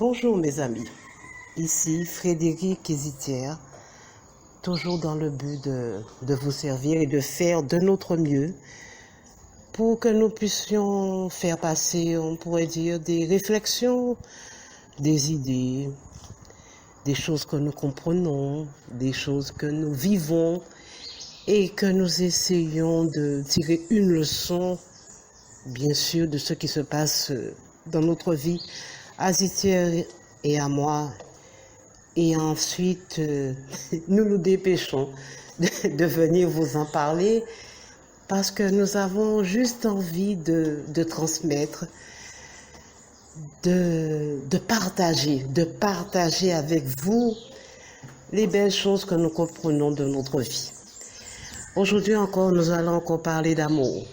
Bonjour mes amis, ici Frédéric Hésitière, toujours dans le but de vous servir et de faire de notre mieux pour que nous puissions faire passer, on pourrait dire, des réflexions, des idées, des choses que nous comprenons, des choses que nous vivons et que nous essayons de tirer une leçon, bien sûr, de ce qui se passe dans notre vie, à Zitière et à moi. Et ensuite, nous nous dépêchons de venir vous en parler parce que nous avons juste envie de transmettre, de partager avec vous les belles choses que nous comprenons de notre vie. Aujourd'hui encore, nous allons encore parler d'amour.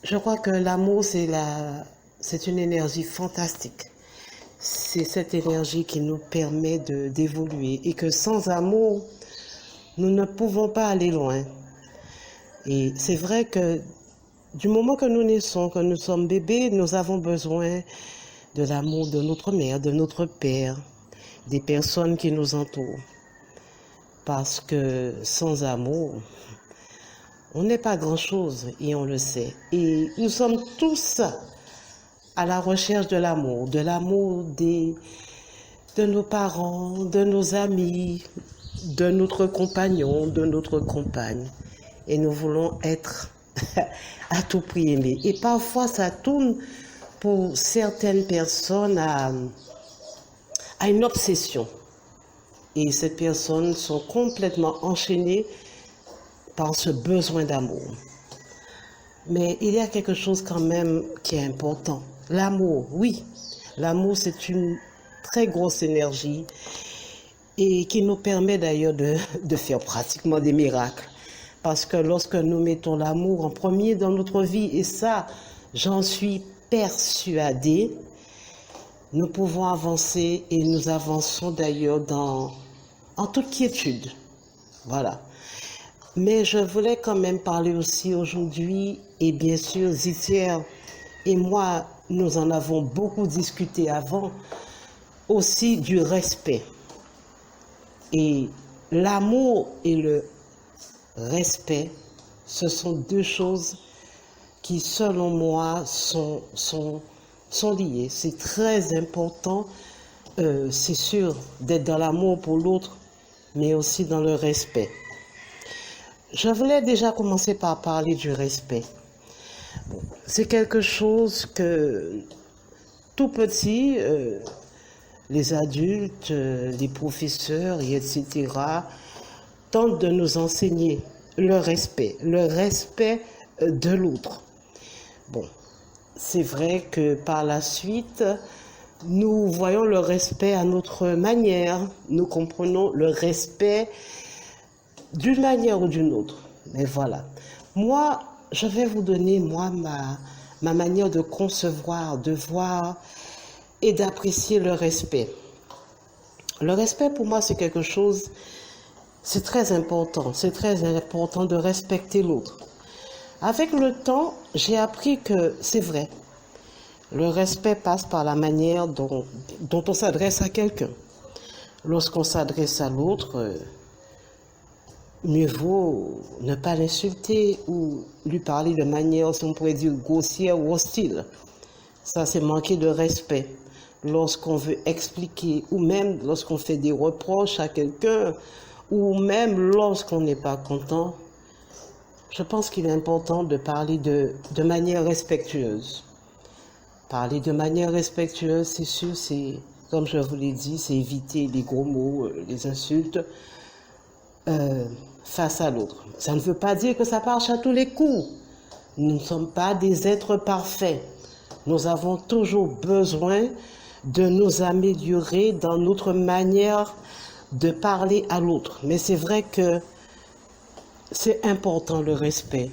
Je crois que l'amour, c'est une énergie fantastique. C'est cette énergie qui nous permet d'évoluer et que sans amour, nous ne pouvons pas aller loin. Et c'est vrai que du moment que nous naissons, que nous sommes bébés, nous avons besoin de l'amour de notre mère, de notre père, des personnes qui nous entourent. Parce que sans amour, on n'est pas grand-chose et on le sait. Et nous sommes tous à la recherche de l'amour de nos parents, de nos amis, de notre compagnon, de notre compagne. Et nous voulons être à tout prix aimés. Et parfois, ça tourne pour certaines personnes à une obsession. Et ces personnes sont complètement enchaînées par ce besoin d'amour. Mais il y a quelque chose quand même qui est important. L'amour, oui. L'amour, c'est une très grosse énergie et qui nous permet d'ailleurs de faire pratiquement des miracles. Parce que lorsque nous mettons l'amour en premier dans notre vie, et ça, j'en suis persuadée, nous pouvons avancer et nous avançons d'ailleurs en toute quiétude. Voilà. Mais je voulais quand même parler aussi aujourd'hui, et bien sûr, Zitière et moi, nous en avons beaucoup discuté avant, aussi du respect. Et l'amour et le respect, ce sont deux choses qui, selon moi, sont liées. C'est très important, c'est sûr, d'être dans l'amour pour l'autre, mais aussi dans le respect. Je voulais déjà commencer par parler du respect. C'est quelque chose que tout petit, les adultes, les professeurs, etc., tentent de nous enseigner le respect de l'autre. Bon, c'est vrai que par la suite, nous voyons le respect à notre manière, nous comprenons le respect d'une manière ou d'une autre. Mais voilà. Moi, je vais vous donner, ma manière de concevoir, de voir et d'apprécier le respect. Le respect, pour moi, c'est quelque chose, c'est très important. C'est très important de respecter l'autre. Avec le temps, j'ai appris que c'est vrai. Le respect passe par la manière dont on s'adresse à quelqu'un. Lorsqu'on s'adresse à l'autre, mieux vaut ne pas l'insulter ou lui parler de manière, si on pourrait dire, grossière ou hostile. Ça, c'est manquer de respect. Lorsqu'on veut expliquer, ou même lorsqu'on fait des reproches à quelqu'un, ou même lorsqu'on n'est pas content, je pense qu'il est important de parler de manière respectueuse. Parler de manière respectueuse, c'est sûr, c'est, comme je vous l'ai dit, c'est éviter les gros mots, les insultes, face à l'autre. Ça ne veut pas dire que ça marche à tous les coups. Nous ne sommes pas des êtres parfaits. Nous avons toujours besoin de nous améliorer dans notre manière de parler à l'autre. Mais c'est vrai que c'est important le respect.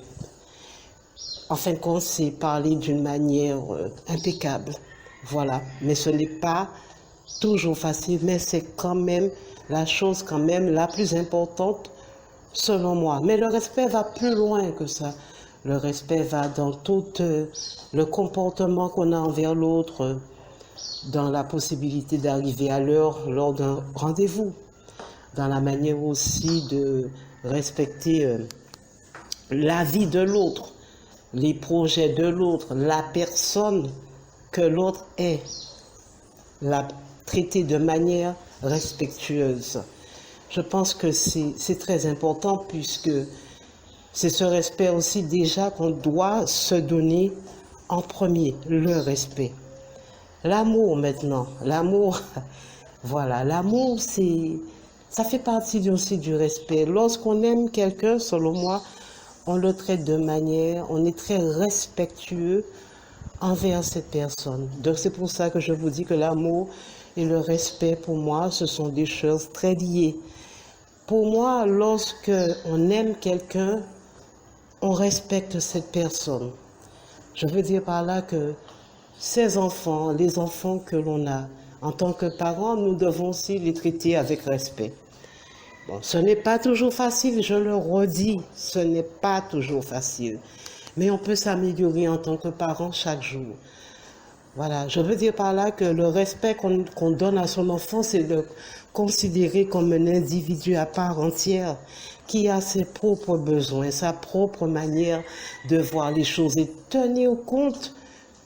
En fin de compte, c'est parler d'une manière impeccable. Voilà. Mais ce n'est pas toujours facile, mais c'est quand même la chose quand même la plus importante selon moi. Mais le respect va plus loin que ça. Le respect va dans tout le comportement qu'on a envers l'autre, dans la possibilité d'arriver à l'heure lors d'un rendez-vous, dans la manière aussi de respecter la vie de l'autre, les projets de l'autre, la personne que l'autre est, la traiter de manière respectueuse. Je pense que c'est très important puisque c'est ce respect aussi déjà qu'on doit se donner en premier, le respect. L'amour maintenant, l'amour, voilà, l'amour ça fait partie aussi du respect. Lorsqu'on aime quelqu'un, selon moi, on le traite de manière, on est très respectueux envers cette personne. Donc c'est pour ça que je vous dis que l'amour et le respect, pour moi, ce sont des choses très liées. Pour moi, lorsque on aime quelqu'un, on respecte cette personne. Je veux dire par là que ces enfants, les enfants que l'on a en tant que parents, nous devons aussi les traiter avec respect. Bon, ce n'est pas toujours facile, je le redis, ce n'est pas toujours facile. Mais on peut s'améliorer en tant que parent chaque jour. Voilà, je veux dire par là que le respect qu'on donne à son enfant, c'est de considérer comme un individu à part entière qui a ses propres besoins, sa propre manière de voir les choses et tenir compte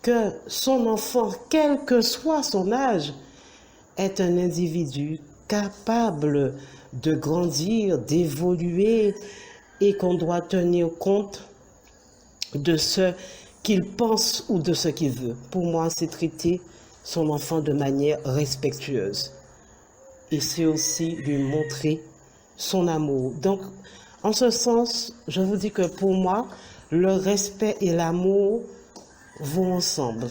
que son enfant, quel que soit son âge, est un individu capable de grandir, d'évoluer et qu'on doit tenir compte de ce qu'il pense ou de ce qu'il veut. Pour moi, c'est traiter son enfant de manière respectueuse. Et c'est aussi lui montrer son amour. Donc, en ce sens, je vous dis que pour moi, le respect et l'amour vont ensemble.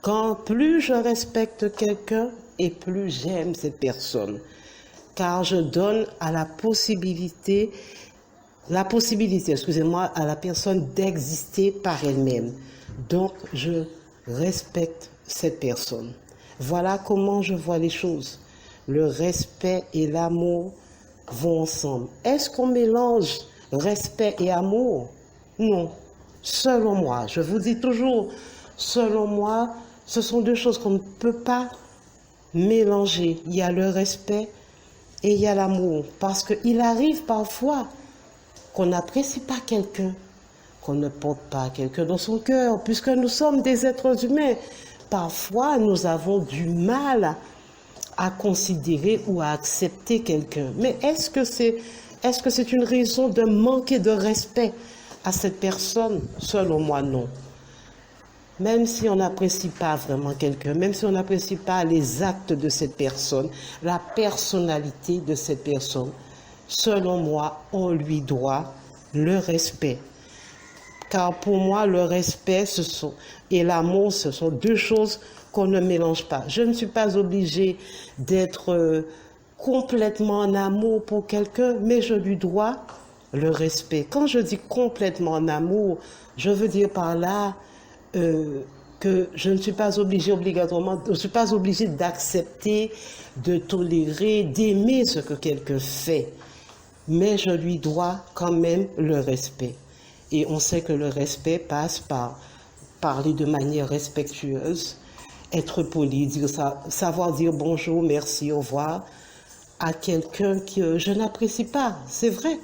Quand plus je respecte quelqu'un et plus j'aime cette personne, car je donne à la possibilité, excusez-moi, à la personne d'exister par elle-même. Donc, je respecte cette personne. Voilà comment je vois les choses. Le respect et l'amour vont ensemble. Est-ce qu'on mélange respect et amour? Non. Selon moi, je vous dis toujours, selon moi, ce sont deux choses qu'on ne peut pas mélanger. Il y a le respect et il y a l'amour. Parce qu'il arrive parfois qu'on n'apprécie pas quelqu'un, qu'on ne porte pas quelqu'un dans son cœur, puisque nous sommes des êtres humains. Parfois, nous avons du mal à considérer ou à accepter quelqu'un. Mais est-ce que c'est une raison de manquer de respect à cette personne? Selon moi, non. Même si on n'apprécie pas vraiment quelqu'un, même si on n'apprécie pas les actes de cette personne, la personnalité de cette personne, selon moi, on lui doit le respect. Car pour moi, le respect et l'amour, ce sont deux choses qu'on ne mélange pas. Je ne suis pas obligée d'être complètement en amour pour quelqu'un, mais je lui dois le respect. Quand je dis complètement en amour, je veux dire par là que je ne suis pas obligée obligatoirement, je ne suis pas obligée d'accepter, de tolérer, d'aimer ce que quelqu'un fait. Mais je lui dois quand même le respect. Et on sait que le respect passe par parler de manière respectueuse, être poli, savoir dire bonjour, merci, au revoir à quelqu'un que je n'apprécie pas, c'est vrai.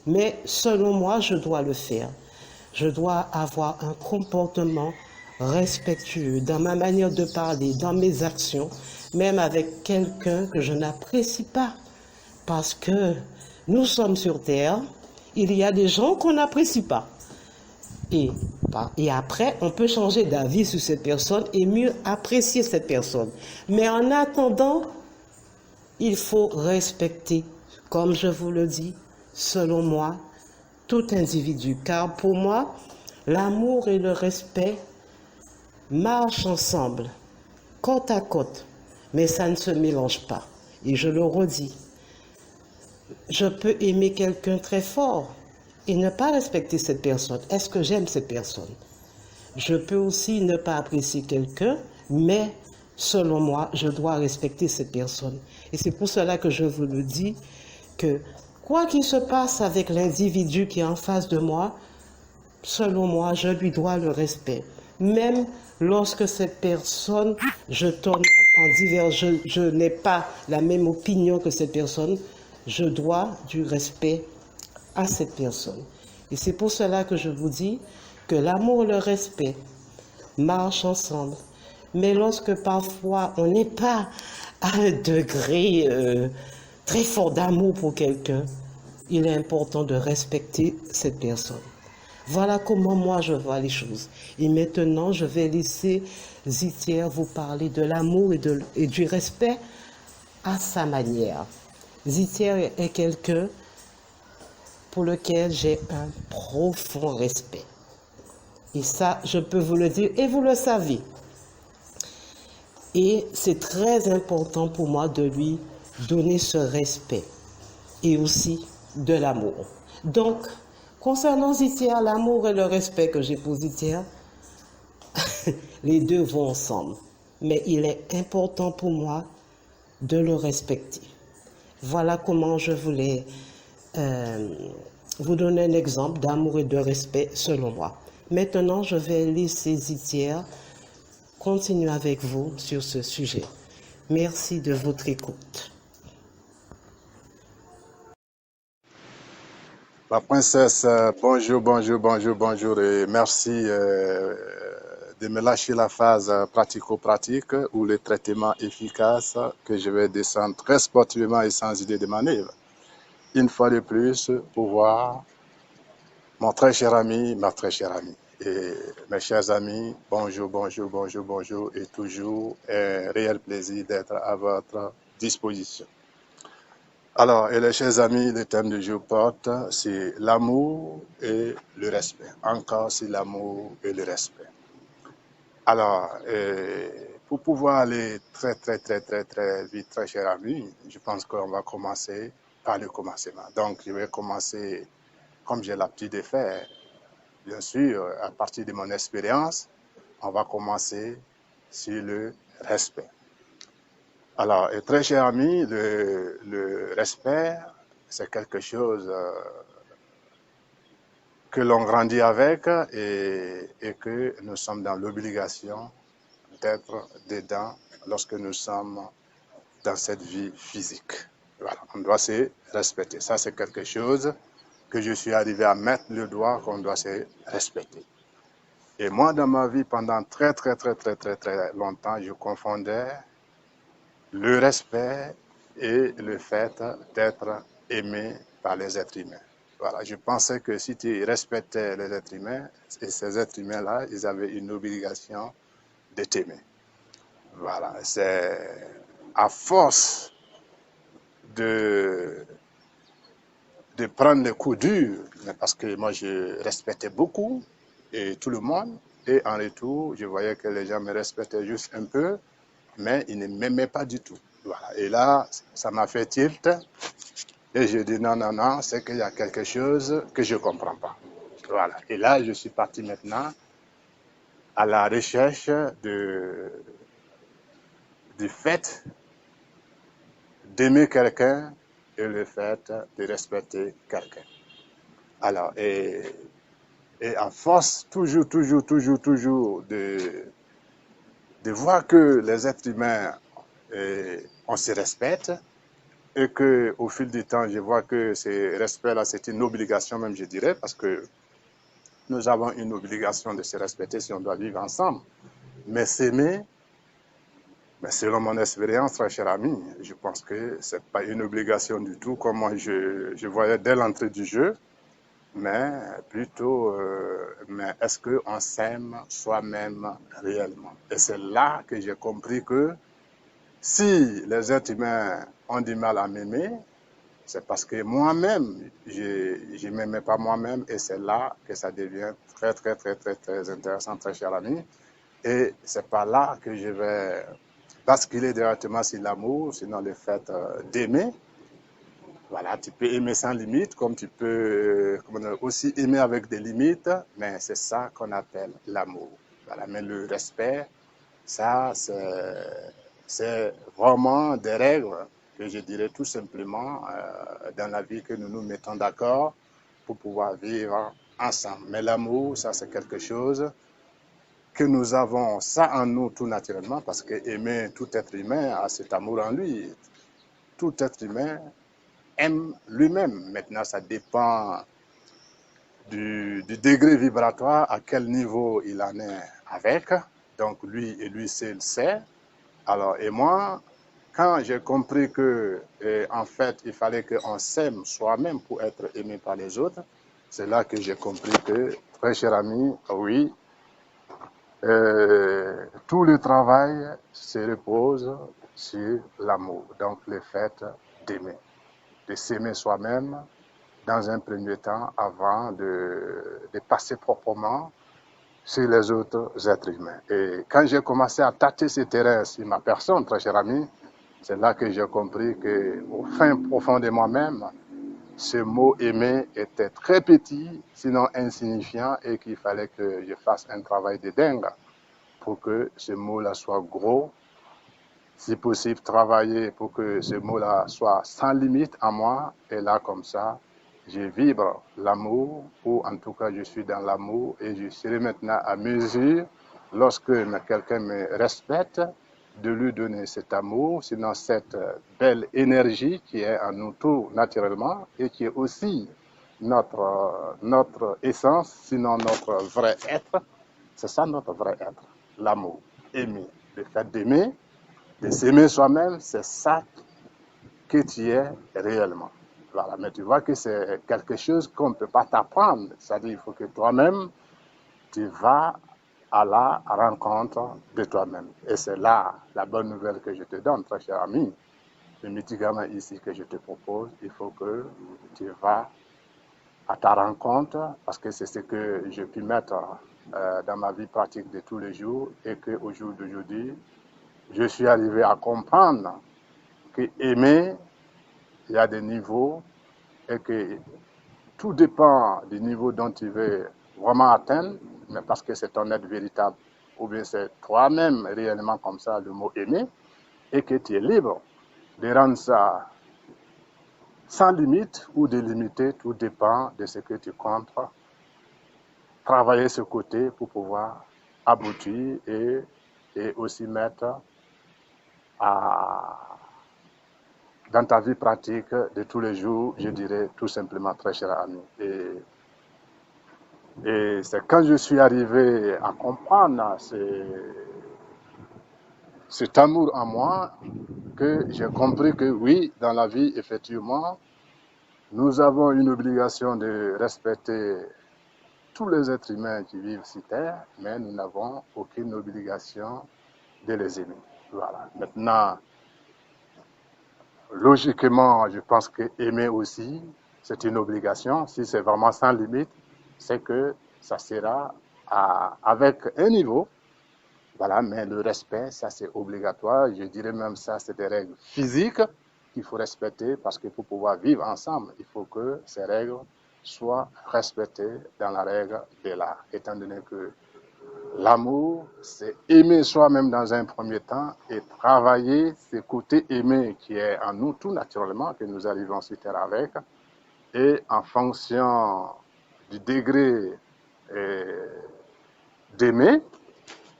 Mais selon moi, je dois le faire. Je dois avoir un comportement respectueux dans ma manière de parler, dans mes actions, même avec quelqu'un que je n'apprécie pas. Parce que nous sommes sur Terre, il y a des gens qu'on n'apprécie pas. Et après, on peut changer d'avis sur cette personne et mieux apprécier cette personne. Mais en attendant, il faut respecter, comme je vous le dis, selon moi, tout individu. Car pour moi, l'amour et le respect marchent ensemble, côte à côte, mais ça ne se mélange pas. Et je le redis, je peux aimer quelqu'un très fort et ne pas respecter cette personne. Est-ce que j'aime cette personne? Je peux aussi ne pas apprécier quelqu'un, mais selon moi, je dois respecter cette personne. Et c'est pour cela que je vous le dis, que quoi qu'il se passe avec l'individu qui est en face de moi, selon moi, je lui dois le respect. même lorsque cette personne, je tombe en divers, je n'ai pas la même opinion que cette personne, je dois du respect à cette personne. Et c'est pour cela que je vous dis que l'amour et le respect marchent ensemble. Mais lorsque parfois on n'est pas à un degré très fort d'amour pour quelqu'un, il est important de respecter cette personne. Voilà comment moi je vois les choses. Et maintenant, je vais laisser Zitière vous parler de l'amour et du respect à sa manière. Zitière est quelqu'un pour lequel j'ai un profond respect. Et ça, je peux vous le dire, et vous le savez. Et c'est très important pour moi de lui donner ce respect et aussi de l'amour. Donc, concernant Zitière, l'amour et le respect que j'ai pour Zitière, les deux vont ensemble. Mais il est important pour moi de le respecter. Voilà comment je voulais vous donner un exemple d'amour et de respect selon moi. Maintenant, je vais laisser Zitière continuer avec vous sur ce sujet. Merci de votre écoute. La princesse, bonjour et merci de me lâcher la phase pratico-pratique ou le traitement efficace que je vais descendre très sportivement et sans idée de manœuvre. Une fois de plus, pour voir mon très cher ami, ma très chère amie. Et mes chers amis, bonjour et toujours un réel plaisir d'être à votre disposition. Alors, et les chers amis, le thème du jour porte, c'est l'amour et le respect. Encore, c'est l'amour et le respect. Alors, pour pouvoir aller très vite, très cher ami, je pense qu'on va commencer par le commencement. Donc, je vais commencer, comme j'ai l'habitude de faire, bien sûr, à partir de mon expérience, on va commencer sur le respect. Alors, très cher ami, le respect, c'est quelque chose que l'on grandit avec et que nous sommes dans l'obligation d'être dedans lorsque nous sommes dans cette vie physique. Voilà, on doit se respecter. Ça, c'est quelque chose que je suis arrivé à mettre le doigt qu'on doit se respecter. Et moi, dans ma vie, pendant très longtemps, je confondais le respect et le fait d'être aimé par les êtres humains. Voilà, je pensais que si tu respectais les êtres humains, et ces êtres humains-là, ils avaient une obligation de t'aimer. Voilà, c'est à force de prendre les coups durs, parce que moi je respectais beaucoup et tout le monde, et en retour, je voyais que les gens me respectaient juste un peu, mais ils ne m'aimaient pas du tout. Voilà. Et là, ça m'a fait tilt. Et je dis non, c'est qu'il y a quelque chose que je ne comprends pas. Voilà. Et là, je suis parti maintenant à la recherche du fait d'aimer quelqu'un et le fait de respecter quelqu'un. Alors, et à force, toujours de voir que les êtres humains, on se respecte, et que au fil du temps, je vois que ce respect-là, c'est une obligation même, je dirais, parce que nous avons une obligation de se respecter si on doit vivre ensemble. Mais s'aimer, mais selon mon expérience, très cher ami, je pense que ce n'est pas une obligation du tout, comme moi je voyais dès l'entrée du jeu, mais plutôt, mais est-ce qu'on s'aime soi-même réellement? Et c'est là que j'ai compris que si les êtres humains ont du mal à m'aimer, c'est parce que moi-même, je ne m'aimais pas moi-même, et c'est là que ça devient très intéressant, très cher ami. Et c'est par là que je vais basculer directement sur l'amour, sinon le fait d'aimer. Voilà, tu peux aimer sans limite, comme tu peux aussi aimer avec des limites, mais c'est ça qu'on appelle l'amour. Voilà, mais le respect, ça, c'est vraiment des règles que je dirais tout simplement dans la vie que nous nous mettons d'accord pour pouvoir vivre ensemble. Mais l'amour, ça, c'est quelque chose que nous avons ça en nous tout naturellement, parce que aimer tout être humain a cet amour en lui. Tout être humain aime lui-même. Maintenant, ça dépend du degré vibratoire, à quel niveau il en est avec. Donc, lui seul sait. Alors, et moi, quand j'ai compris que, en fait, il fallait qu'on s'aime soi-même pour être aimé par les autres, c'est là que j'ai compris que, très cher ami, oui, tout le travail se repose sur l'amour. Donc, le fait d'aimer, de s'aimer soi-même dans un premier temps avant de passer proprement sur les autres êtres humains. Et quand j'ai commencé à tâter ce terrain sur ma personne, très cher ami, c'est là que j'ai compris qu'au fin profond de moi-même, ce mot aimer était très petit, sinon insignifiant, et qu'il fallait que je fasse un travail de dingue pour que ce mot-là soit gros, si possible travailler pour que ce mot-là soit sans limite en moi, et là comme ça, je vibre l'amour, ou en tout cas je suis dans l'amour, et je serai maintenant à mesure, lorsque quelqu'un me respecte, de lui donner cet amour, sinon cette belle énergie qui est en nous tous naturellement, et qui est aussi notre essence, sinon notre vrai être. C'est ça notre vrai être, l'amour, aimer, le fait d'aimer, de s'aimer soi-même, c'est ça que tu es réellement. Voilà. Mais tu vois que c'est quelque chose qu'on ne peut pas t'apprendre. C'est-à-dire qu'il faut que toi-même, tu vas à la rencontre de toi-même. Et c'est là la bonne nouvelle que je te donne, très cher ami. Le médicament ici que je te propose, il faut que tu vas à ta rencontre, parce que c'est ce que j'ai pu mettre dans ma vie pratique de tous les jours, et qu'au jour d'aujourd'hui, je suis arrivé à comprendre que aimer, il y a des niveaux, et que tout dépend du niveau dont tu veux vraiment atteindre, mais parce que c'est ton être véritable, ou bien c'est toi-même réellement comme ça, le mot aimer, et que tu es libre de rendre ça sans limite ou de limiter, tout dépend de ce que tu comptes travailler ce côté pour pouvoir aboutir et aussi mettre dans ta vie pratique de tous les jours, je dirais tout simplement, très cher ami. Et c'est quand je suis arrivé à comprendre cet amour en moi que j'ai compris que oui, dans la vie, effectivement, nous avons une obligation de respecter tous les êtres humains qui vivent sur Terre, mais nous n'avons aucune obligation de les aimer. Voilà. Maintenant, logiquement, je pense que aimer aussi, c'est une obligation. Si c'est vraiment sans limite, c'est que ça sera avec un niveau. Voilà, mais le respect, ça c'est obligatoire. Je dirais même ça, c'est des règles physiques qu'il faut respecter parce que pour pouvoir vivre ensemble, il faut que ces règles soient respectées dans la règle de l'art. Étant donné que l'amour, c'est aimer soi-même dans un premier temps et travailler ce côté aimé qui est en nous tout naturellement, que nous arrivons sur terre avec. Et en fonction du degré d'aimer,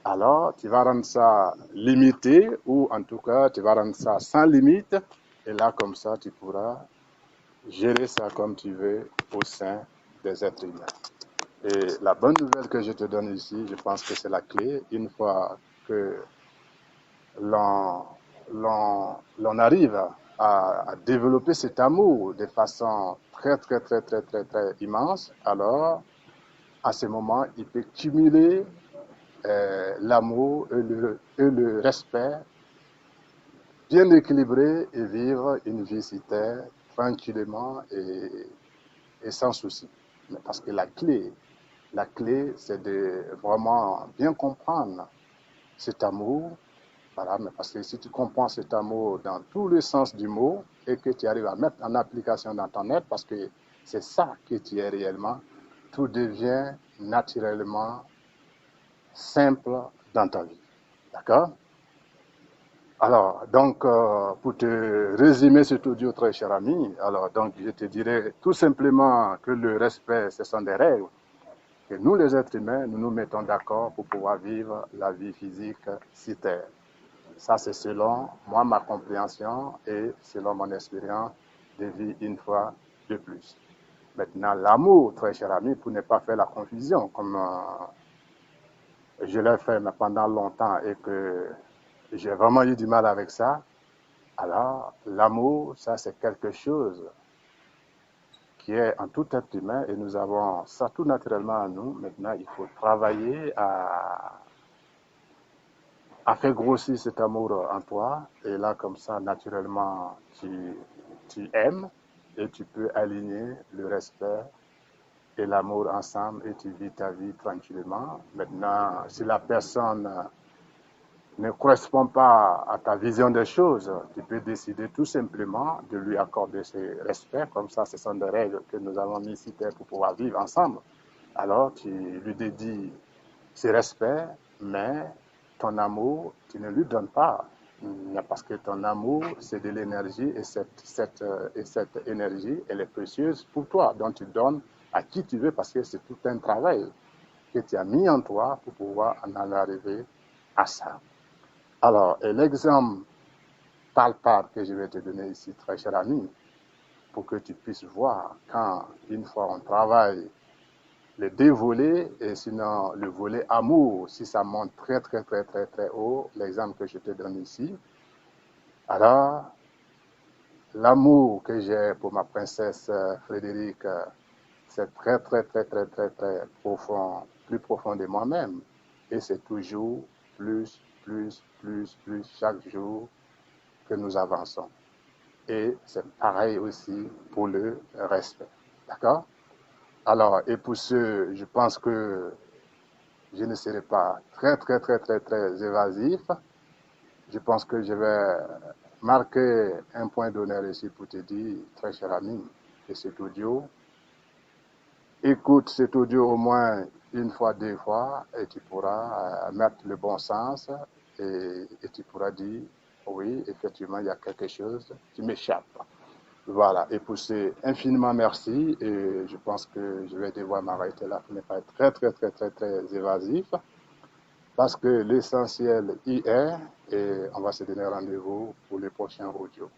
alors tu vas rendre ça limité ou en tout cas tu vas rendre ça sans limite. Et là, comme ça, tu pourras gérer ça comme tu veux au sein des êtres humains. Et la bonne nouvelle que je te donne ici, je pense que c'est la clé. Une fois que l'on arrive à développer cet amour de façon très, très, très, très, très, très immense, alors à ce moment, il peut cumuler l'amour et le respect bien équilibré et vivre une vie sur terre tranquillement et sans souci. Mais parce que la clé, c'est de vraiment bien comprendre cet amour. Voilà, mais parce que si tu comprends cet amour dans tous les sens du mot et que tu arrives à mettre en application dans ton être, parce que c'est ça que tu es réellement, tout devient naturellement simple dans ta vie. D'accord? Alors, donc, pour te résumer cet audio, très cher ami, alors, donc, je te dirais tout simplement que le respect, ce sont des règles. que nous, les êtres humains, nous nous mettons d'accord pour pouvoir vivre la vie physique sur Terre. Ça, c'est selon moi, ma compréhension et selon mon expérience de vie une fois de plus. Maintenant, l'amour, très cher ami, pour ne pas faire la confusion, comme je l'ai fait pendant longtemps et que j'ai vraiment eu du mal avec ça, alors l'amour, ça c'est quelque chose qui est en tout être humain et nous avons ça tout naturellement en nous. Maintenant, il faut travailler à faire grossir cet amour en toi. Et là, comme ça, naturellement, tu aimes et tu peux aligner le respect et l'amour ensemble et tu vis ta vie tranquillement. Maintenant, si la personne ne correspond pas à ta vision des choses, tu peux décider tout simplement de lui accorder ce respect. Comme ça, ce sont des règles que nous avons mises ici pour pouvoir vivre ensemble. Alors, tu lui dédies ce respect, mais ton amour, tu ne lui donnes pas. Parce que ton amour, c'est de l'énergie et cette énergie, elle est précieuse pour toi. Donc, tu donnes à qui tu veux parce que c'est tout un travail que tu as mis en toi pour pouvoir en arriver à ça. Alors, l'exemple palpable que je vais te donner ici, très cher ami, pour que tu puisses voir quand, une fois on travaille les deux volets, et sinon le volet amour, si ça monte très, très, très, très, très haut, l'exemple que je te donne ici, alors l'amour que j'ai pour ma princesse Frédérique, c'est très, très, très, très, très, très profond, plus profond de moi-même. Et c'est toujours plus, plus, plus, plus chaque jour que nous avançons. Et c'est pareil aussi pour le respect. D'accord? Alors, et pour ce, je pense que je ne serai pas très, très, très, très, très évasif. Je pense que je vais marquer un point d'honneur ici pour te dire, très cher ami, que cet audio, écoute cet audio au moins une fois, deux fois, et tu pourras mettre le bon sens et tu pourras dire, oui, effectivement, il y a quelque chose qui m'échappe. Voilà, et pour ce infiniment merci, et je pense que je vais devoir m'arrêter là pour ne pas être très, très, très, très, très évasif, parce que l'essentiel y est, et on va se donner rendez-vous pour les prochains audios.